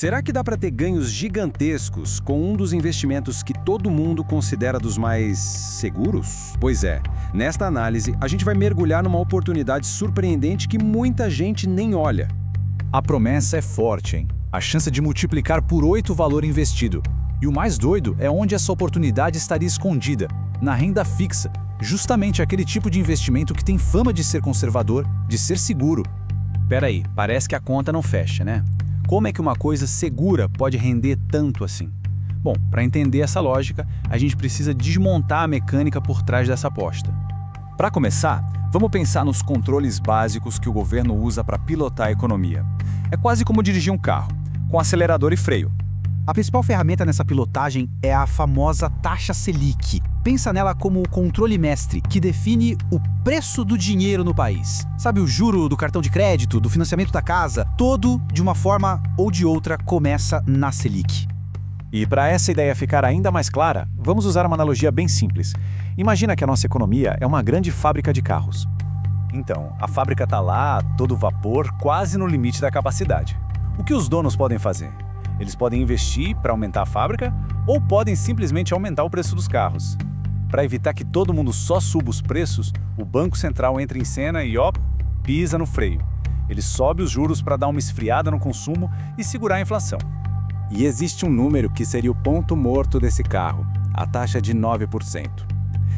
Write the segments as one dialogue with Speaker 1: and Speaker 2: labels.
Speaker 1: Será que dá para ter ganhos gigantescos com um dos investimentos que todo mundo considera dos mais seguros? Pois é, nesta análise a gente vai mergulhar numa oportunidade surpreendente que muita gente nem olha.
Speaker 2: A promessa é forte, hein? A chance de multiplicar por 8 o valor investido. E o mais doido é onde essa oportunidade estaria escondida, na renda fixa, justamente aquele tipo de investimento que tem fama de ser conservador, de ser seguro.
Speaker 1: Peraí, parece que a conta não fecha, né? Como é que uma coisa segura pode render tanto assim? Bom, para entender essa lógica, a gente precisa desmontar a mecânica por trás dessa aposta.
Speaker 3: Para começar, vamos pensar nos controles básicos que o governo usa para pilotar a economia. É quase como dirigir um carro, com acelerador e freio.
Speaker 4: A principal ferramenta nessa pilotagem é a famosa taxa Selic. Pensa nela como o controle mestre, que define o preço do dinheiro no país. Sabe o juro do cartão de crédito, do financiamento da casa? Todo, de uma forma ou de outra, começa na Selic.
Speaker 3: E para essa ideia ficar ainda mais clara, vamos usar uma analogia bem simples. Imagina que a nossa economia é uma grande fábrica de carros. Então, a fábrica está lá, a todo vapor, quase no limite da capacidade. O que os donos podem fazer? Eles podem investir para aumentar a fábrica ou podem simplesmente aumentar o preço dos carros. Para evitar que todo mundo só suba os preços, o Banco Central entra em cena e, pisa no freio. Ele sobe os juros para dar uma esfriada no consumo e segurar a inflação.
Speaker 5: E existe um número que seria o ponto morto desse carro, a taxa de 9%.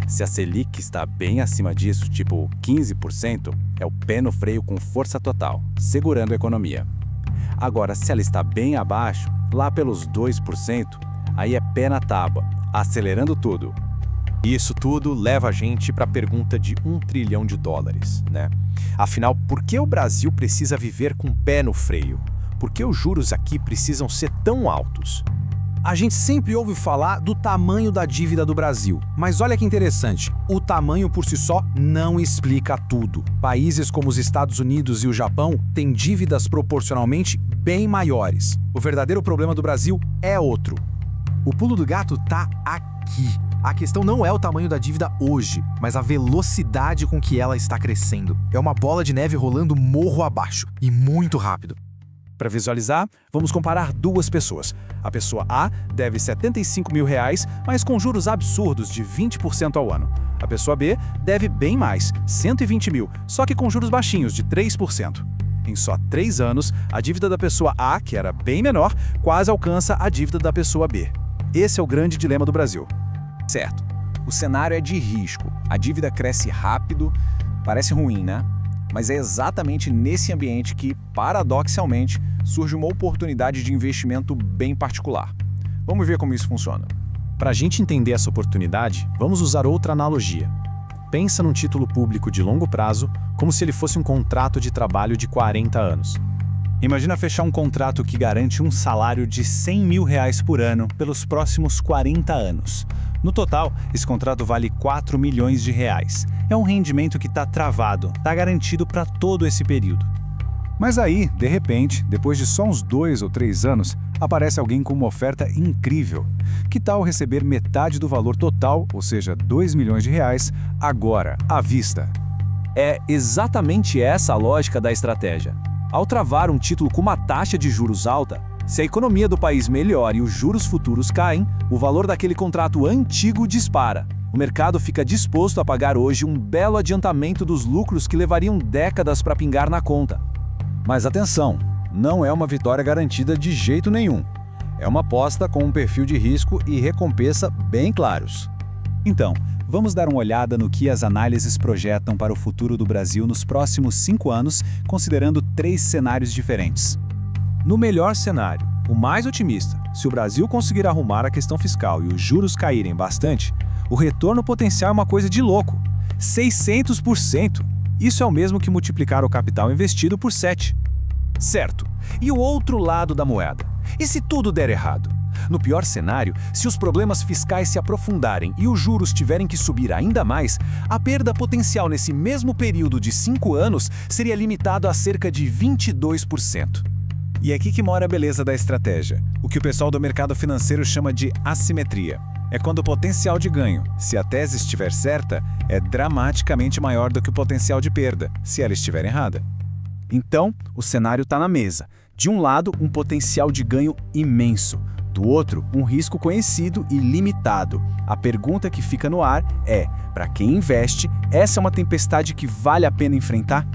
Speaker 5: Se a Selic está bem acima disso, tipo 15%, é o pé no freio com força total, segurando a economia. Agora, se ela está bem abaixo, lá pelos 2%, aí é pé na tábua, acelerando tudo.
Speaker 6: E isso tudo leva a gente para a pergunta de $1 trilhão, né? Afinal, por que o Brasil precisa viver com o pé no freio? Por que os juros aqui precisam ser tão altos?
Speaker 4: A gente sempre ouve falar do tamanho da dívida do Brasil, mas olha que interessante, o tamanho por si só não explica tudo. Países como os Estados Unidos e o Japão têm dívidas proporcionalmente bem maiores. O verdadeiro problema do Brasil é outro. O pulo do gato tá aqui. A questão não é o tamanho da dívida hoje, mas a velocidade com que ela está crescendo. É uma bola de neve rolando morro abaixo, e muito rápido.
Speaker 3: Para visualizar, vamos comparar duas pessoas. A pessoa A deve R$75 mil, mas com juros absurdos de 20% ao ano. A pessoa B deve bem mais, R$120 mil, só que com juros baixinhos de 3%. Em só 3 anos, a dívida da pessoa A, que era bem menor, quase alcança a dívida da pessoa B. Esse é o grande dilema do Brasil.
Speaker 7: Certo, o cenário é de risco, a dívida cresce rápido, parece ruim, né? Mas é exatamente nesse ambiente que, paradoxalmente, surge uma oportunidade de investimento bem particular. Vamos ver como isso funciona.
Speaker 2: Para a gente entender essa oportunidade, vamos usar outra analogia. Pensa num título público de longo prazo, como se ele fosse um contrato de trabalho de 40 anos. Imagina fechar um contrato que garante um salário de R$100 mil por ano pelos próximos 40 anos. No total, esse contrato vale R$4 milhões. É um rendimento que está travado, está garantido para todo esse período.
Speaker 5: Mas aí, de repente, depois de só uns 2 ou 3 anos, aparece alguém com uma oferta incrível. Que tal receber metade do valor total, ou seja, R$2 milhões, agora, à vista?
Speaker 3: É exatamente essa a lógica da estratégia. Ao travar um título com uma taxa de juros alta, se a economia do país melhora e os juros futuros caem, o valor daquele contrato antigo dispara. O mercado fica disposto a pagar hoje um belo adiantamento dos lucros que levariam décadas para pingar na conta.
Speaker 1: Mas atenção, não é uma vitória garantida de jeito nenhum. É uma aposta com um perfil de risco e recompensa bem claros.
Speaker 2: Então, vamos dar uma olhada no que as análises projetam para o futuro do Brasil nos próximos 5 anos, considerando 3 cenários diferentes.
Speaker 6: No melhor cenário, o mais otimista, se o Brasil conseguir arrumar a questão fiscal e os juros caírem bastante, o retorno potencial é uma coisa de louco. 600%! Isso é o mesmo que multiplicar o capital investido por 7. Certo. E o outro lado da moeda? E se tudo der errado? No pior cenário, se os problemas fiscais se aprofundarem e os juros tiverem que subir ainda mais, a perda potencial nesse mesmo período de 5 anos seria limitada a cerca de 22%.
Speaker 3: E é aqui que mora a beleza da estratégia, o que o pessoal do mercado financeiro chama de assimetria. É quando o potencial de ganho, se a tese estiver certa, é dramaticamente maior do que o potencial de perda, se ela estiver errada. Então, o cenário está na mesa. De um lado, um potencial de ganho imenso. Do outro, um risco conhecido e limitado. A pergunta que fica no ar é: para quem investe, essa é uma tempestade que vale a pena enfrentar?